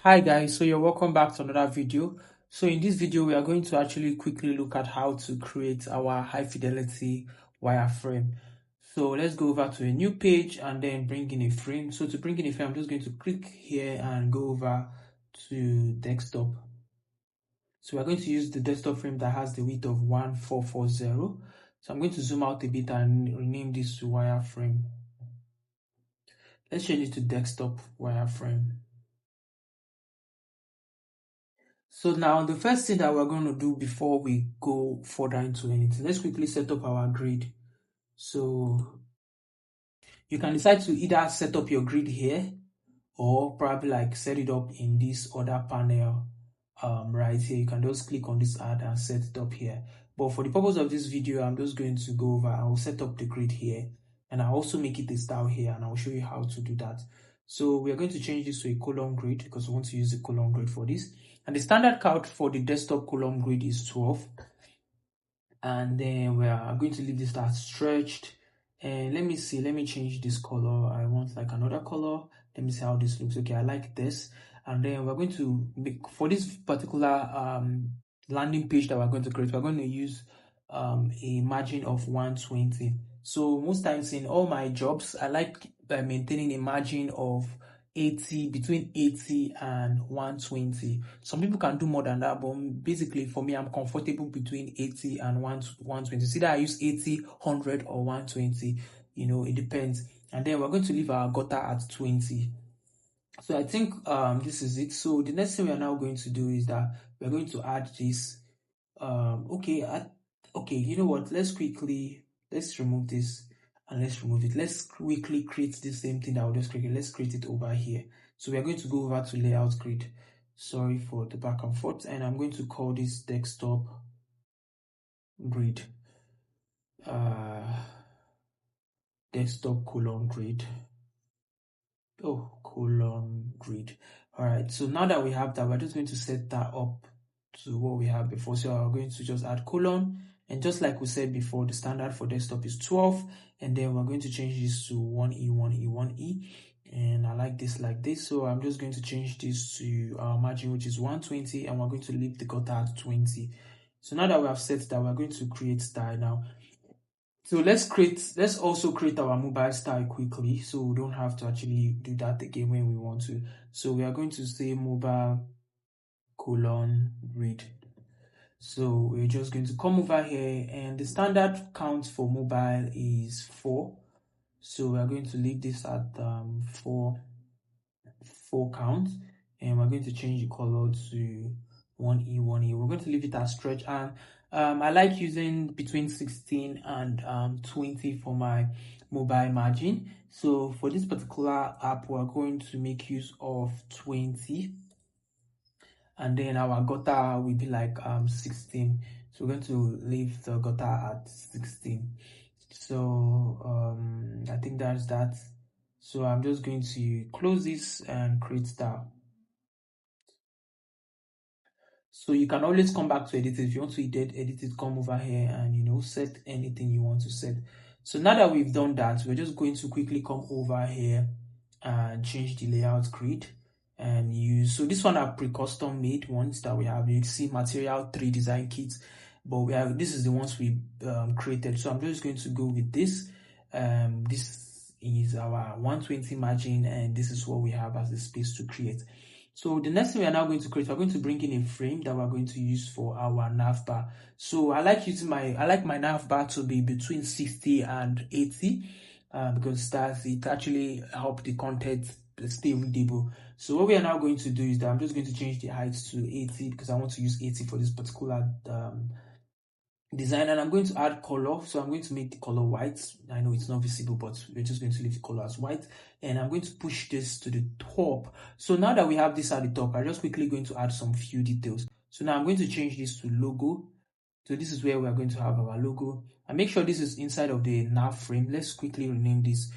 Hi guys, so you're welcome back to another video. So in this video, we are going to actually quickly look at how to create our high fidelity wireframe. So let's go over to a new page and then bring in a frame. So to bring in a frame, I'm just going to click here and go over to desktop. So we're going to use the desktop frame that has the width of 1440. So I'm going to zoom out a bit and rename this to wireframe. Let's change it to desktop wireframe. So now the first thing that we're going to do before we go further into anything, let's quickly set up our grid. So you can decide to either set up your grid here or probably like set it up in this other panel right here. You can just click on this add and set it up here. But for the purpose of this video, I'm just going to go over, I will set up the grid here and I'll also make it a style here and I'll show you how to do that. So we are going to change this to a column grid because we want to use the column grid for this. And the standard count for the desktop column grid is 12. And then we are going to leave this as stretched. And let me see, let me change this color. I want like another color. Let me see how this looks. Okay, I like this. And then we're going to make, for this particular landing page that we're going to create, we're going to use a margin of 120. So most times in all my jobs, I like maintaining a margin of 80, between 80 and 120. Some people can do more than that, but basically for me, I'm comfortable between 80 and 120. See that I use 80, 100 or 120, it depends. And then we're going to leave our gutter at 20. So I think this is it. So the next thing we are now going to do is that we're going to add this. Okay, you know what? Let's remove this and let's remove it. Let's quickly create the same thing that we just created. Let's create it over here. So we are going to go over to layout grid. Sorry for the back and forth. And I'm going to call this desktop grid. Desktop column grid. Column grid. All right, so now that we have that, we're just going to set that up to what we have before. So we're going to just add colon, and just like we said before, the standard for desktop is 12, and then we're going to change this to 1E, 1E, 1E, and I like this like this. So I'm just going to change this to our margin, which is 120, and we're going to leave the gutter at 20. So now that we have set that, we're going to create style now. So let's also create our mobile style quickly, so we don't have to actually do that again when we want to. So we are going to say mobile colon grid. So we're just going to come over here, and the standard count for mobile is 4. So we are going to leave this at 4 count, and we're going to change the color to 1E, 1E. We're going to leave it as stretch, and I like using between 16 and 20 for my mobile margin. So for this particular app, we're going to make use of 20, and then our gutter will be like 16. So we're going to leave the gutter at 16. So I think that's that. So I'm just going to close this and create style. So you can always come back to edit it. If you want to edit it, come over here and set anything you want to set. So now that we've done that, we're just going to quickly come over here and change the layout grid and use. So this one are pre-custom made ones that we have. You can see material 3 design kits, but this is the ones we created. So I'm just going to go with this. This is our 120 margin, and this is what we have as the space to create. So the next thing we are now going to create, we're going to bring in a frame that we're going to use for our navbar. So I like my navbar to be between 60 and 80 because it actually help the content stay readable. So what we are now going to do is that I'm just going to change the height to 80 because I want to use 80 for this particular design, and I'm going to add color. So I'm going to make the color white. I know it's not visible, but we're just going to leave the color as white, and I'm going to push this to the top. So now that we have this at the top, I'm just quickly going to add some few details. So now I'm going to change this to logo. So this is where we're going to have our logo, and make sure this is inside of the nav frame. Let's quickly rename this.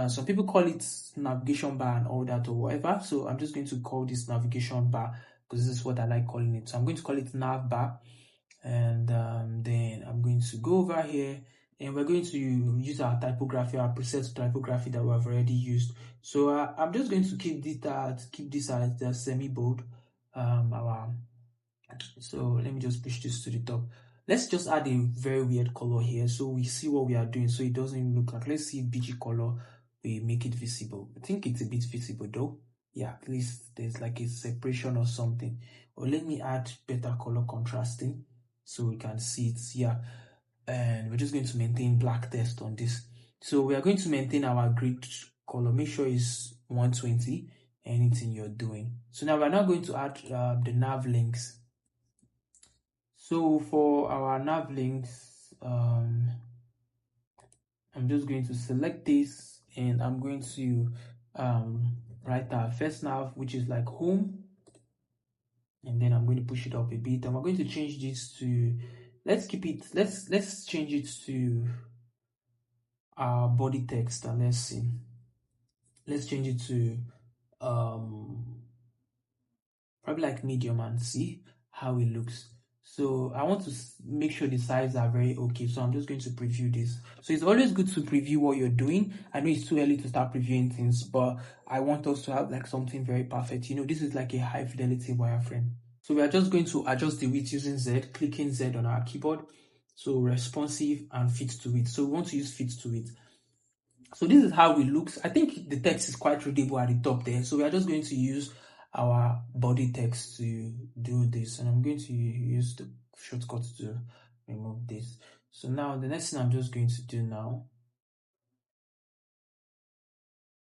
Some people call it navigation bar and all that or whatever. So I'm just going to call this navigation bar because this is what I like calling it. So I'm going to call it nav bar. And then I'm going to go over here and we're going to use our typography, our preset typography that we have already used. So I'm just going to keep this as the semi-bold. So let me just push this to the top. Let's just add a very weird color here so we see what we are doing, so it doesn't look like, let's see BG color, we make it visible. I think it's a bit visible though. Yeah, at least there's like a separation or something. Or let me add better color contrasting so we can see it here. And we're just going to maintain black text on this. So we are going to maintain our grid color. Make sure it's 120, anything you're doing. So now we're now going to add the nav links. So for our nav links, I'm just going to select this and I'm going to write our first nav, which is like home, and then I'm going to push it up a bit, and we're going to change this to, let's change it to our body text, and let's change it to probably like medium and see how it looks. So I want to make sure the sizes are very okay. So I'm just going to preview this. So it's always good to preview what you're doing. I know it's too early to start previewing things, but I want us to have like something very perfect. You know, this is like a high fidelity wireframe. So we are just going to adjust the width using Z, clicking Z on our keyboard. So responsive and fit to width. So we want to use fit to width. So this is how it looks. I think the text is quite readable at the top there. So we are just going to use our body text to do this, and I'm going to use the shortcut to remove this. So now the next thing I'm just going to do now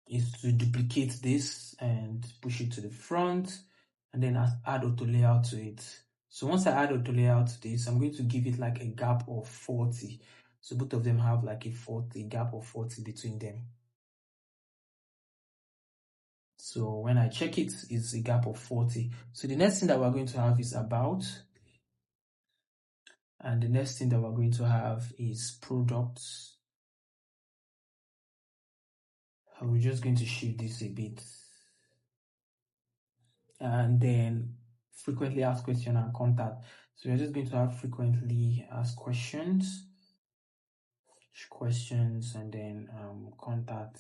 is to duplicate this and push it to the front, and then add auto layout to it. So once I add auto layout to this, I'm going to give it like a gap of 40. So both of them have like a gap of 40 between them. So when I check it, it's a gap of 40. So the next thing that we're going to have is about, and the next thing that we're going to have is products. And we're just going to shift this a bit. And then frequently asked question and contact. So we're just going to have frequently asked questions, and then contact.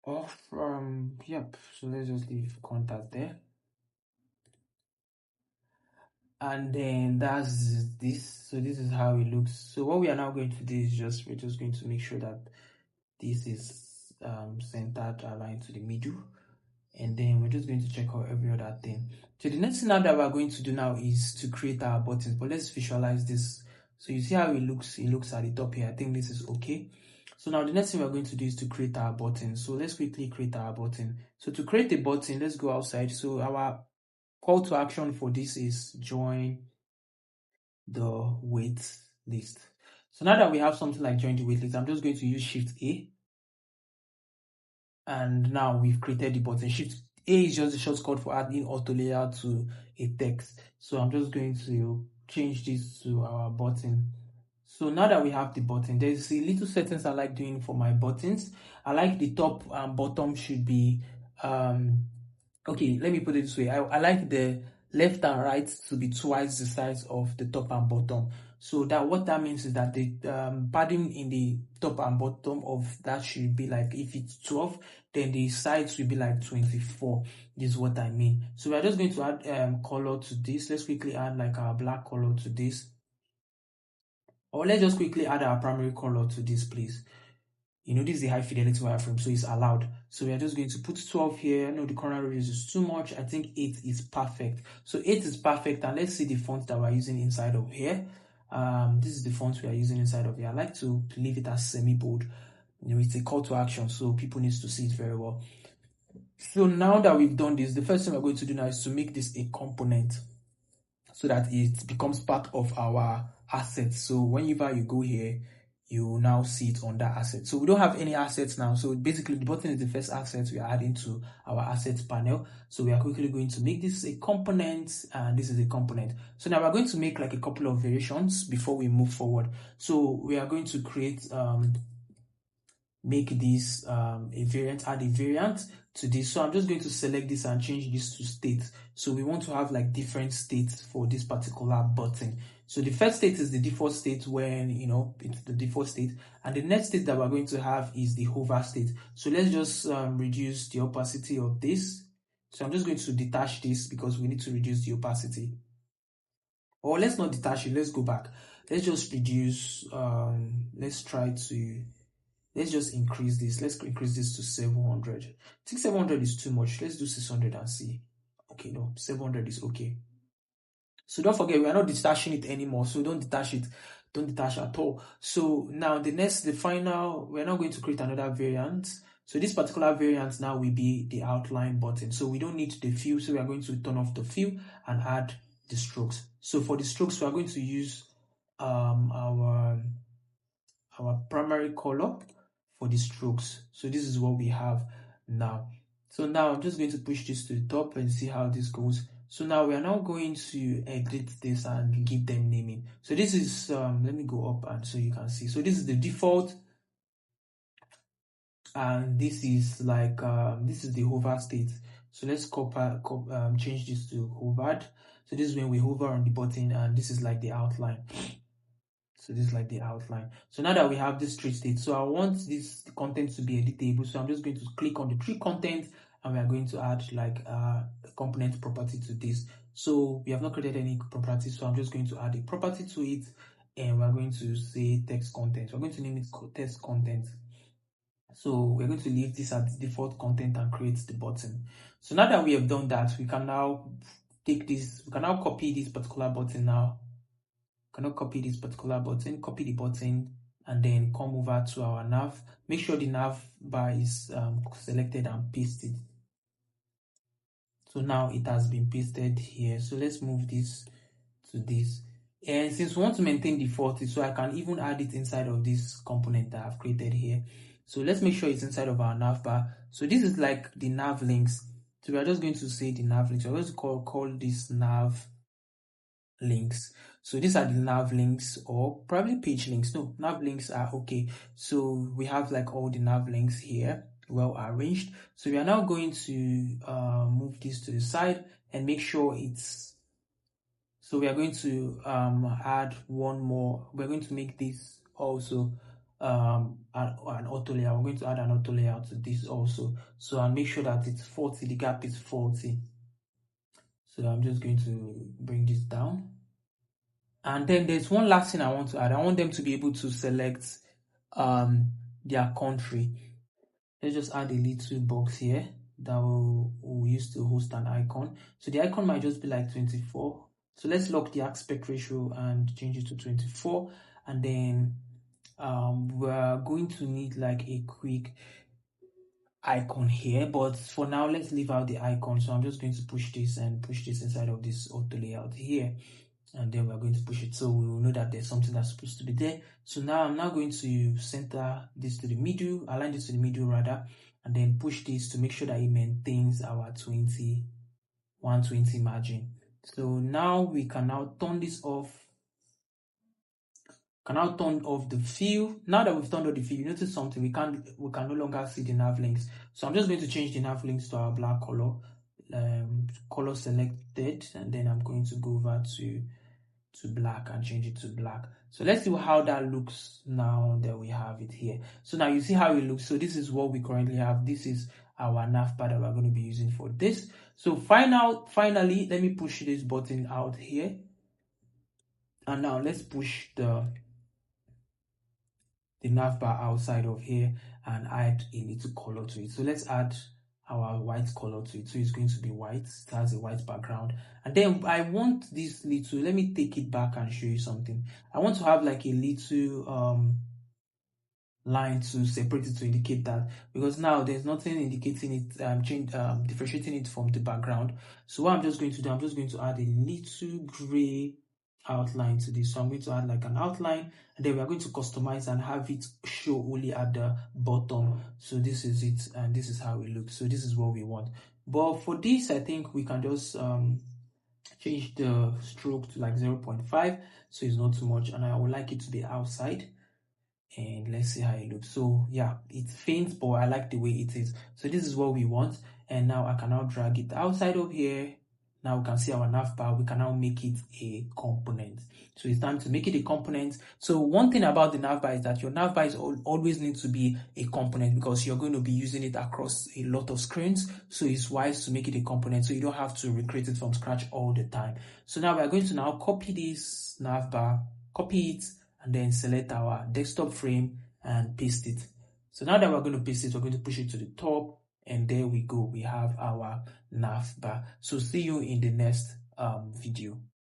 Yep, so let's just leave contact there. And then that's this. So this is how it looks. So what we are now going to do is we're just going to make sure that this is centered, aligned to the middle, and then we're just going to check out every other thing. So the next thing now that we're going to do now is to create our buttons, but let's visualize this. So you see how it looks at the top here. I think this is okay. So now the next thing we're going to do is to create our button. So let's quickly create our button. So to create a button, let's go outside. So our call to action for this is join the wait list. So now that we have something like join the wait list, I'm just going to use Shift A. And now we've created the button. Shift A is just a shortcut for adding auto layout to a text. So I'm just going to change this to our button. So now that we have the button, there's a little settings I like doing for my buttons. I like the top and bottom should be okay, let me put it this way. I like the left and right to be twice the size of the top and bottom. So that what that means is that the padding in the top and bottom of that should be like, if it's 12, then the sides will be like 24. This is what I mean. So we're just going to add color to this. Let's quickly add like our black color to this. Or let's just quickly add our primary color to this, please. You know, this is the high fidelity wireframe, so it's allowed. So we are just going to put 12 here. No, the corner radius is too much. I think 8 is perfect. So 8 is perfect, and let's see the font that we're using inside of here. This is the font we are using inside of here. I like to leave it as semi-bold. You know, it's a call to action, so people need to see it very well. So now that we've done this, the first thing we're going to do now is to make this a component so that it becomes part of our assets. So whenever you go here, you now see it on that asset. So we don't have any assets now. So basically the button is the first asset we are adding to our assets panel. So we are quickly going to make this a component, and this is a component. So now we're going to make like a couple of variations before we move forward. So we are going to create make this a variant, add a variant to this. So I'm just going to select this and change this to state. So we want to have like different states for this particular button. So the first state is the default state when, it's the default state. And the next state that we're going to have is the hover state. So let's just reduce the opacity of this. So I'm just going to detach this because we need to reduce the opacity. Or let's not detach it, let's go back. Let's just reduce, let's just increase this. Let's increase this to 700. I think 700 is too much. Let's do 600 and see. Okay, no, 700 is okay. So don't forget, we are not detaching it anymore. So don't detach it. Don't detach at all. So now the final, we're now going to create another variant. So this particular variant now will be the outline button. So we don't need the fill. So we are going to turn off the fill and add the strokes. So for the strokes, we are going to use our primary color for the strokes. So this is what we have now. So now I'm just going to push this to the top and see how this goes. So now we are now going to edit this and give them naming. So this is, let me go up and so you can see. So this is the default. And this is like, this is the hover state. So let's change this to hovered. So this is when we hover on the button and this is like the outline. So this is like the outline. So now that we have this three states, so I want this content to be editable. So I'm just going to click on the tree content and we are going to add like a component property to this. So we have not created any property, so I'm just going to add a property to it and we're going to say text content. We're going to name it text content. So we're going to leave this as default content and create the button. So now that we have done that, we can now take this, we can now copy this particular button now. Cannot copy this particular button, copy the button and then come over to our nav. Make sure the nav bar is selected and pasted. So now it has been pasted here. So let's move this to this. And since we want to maintain default, so I can even add it inside of this component that I've created here. So let's make sure it's inside of our nav bar. So this is like the nav links. So we're just going to say the nav links. We're going to call this nav links. So these are the nav links or probably page links. No, nav links are okay. So we have like all the nav links here, well arranged. So we are now going to move this to the side and make sure it's, so we are going to add one more. We're going to make this also an auto layer. We're going to add an auto layer to this also. So I'll make sure that it's 40, the gap is 40. So I'm just going to bring this down. And then there's one last thing I want to add. I want them to be able to select their country. Let's just add a little box here that we'll use to host an icon. So the icon might just be like 24. So let's lock the aspect ratio and change it to 24. And then we're going to need like a quick icon here, but for now let's leave out the icon. So I'm just going to push this and push this inside of this auto layout here. And then we're going to push it so we will know that there's something that's supposed to be there. So now I'm now going to center this to the middle, align this to the middle rather, and then push this to make sure that it maintains our 120 margin. So now we can now turn this off. Can now turn off the fill. Now that we've turned off the fill, you notice something, we can no longer see the nav links. So I'm just going to change the nav links to our black color, color selected, and then I'm going to go over to black and change it to black. So let's see how that looks now that we have it here. So now you see how it looks. So this is what we currently have. This is our nav bar that we're going to be using for this. So finally, let me push this button out here. And now let's push the nav bar outside of here and add a little color to it. So let's add our white color to it. So it's going to be white. It has a white background. And then I want this little, let me take it back and show you something. I want to have like a little line to separate it to indicate that, because now there's nothing indicating it, differentiating it from the background. So what I'm just going to do, I'm just going to add a little gray outline to this. So I'm going to add like an outline, and then we're going to customize and have it show only at the bottom. So this is it, and this is how it looks. So this is what we want. But for this, I think we can just change the stroke to like 0.5, so it's not too much, and I would like it to be outside. And let's see how it looks. So yeah, it's faint, but I like the way it is. So this is what we want. And now I can now drag it outside of here Now we can see our navbar. We can now make it a component. So it's time to make it a component. So one thing about the navbar is that your navbar is always needs to be a component because you're going to be using it across a lot of screens. So it's wise to make it a component so you don't have to recreate it from scratch all the time. So now we're going to now copy this navbar, copy it, and then select our desktop frame and paste it. So now that we're going to paste it, we're going to push it to the top, and there we go. We have our navbar. So see you in the next video.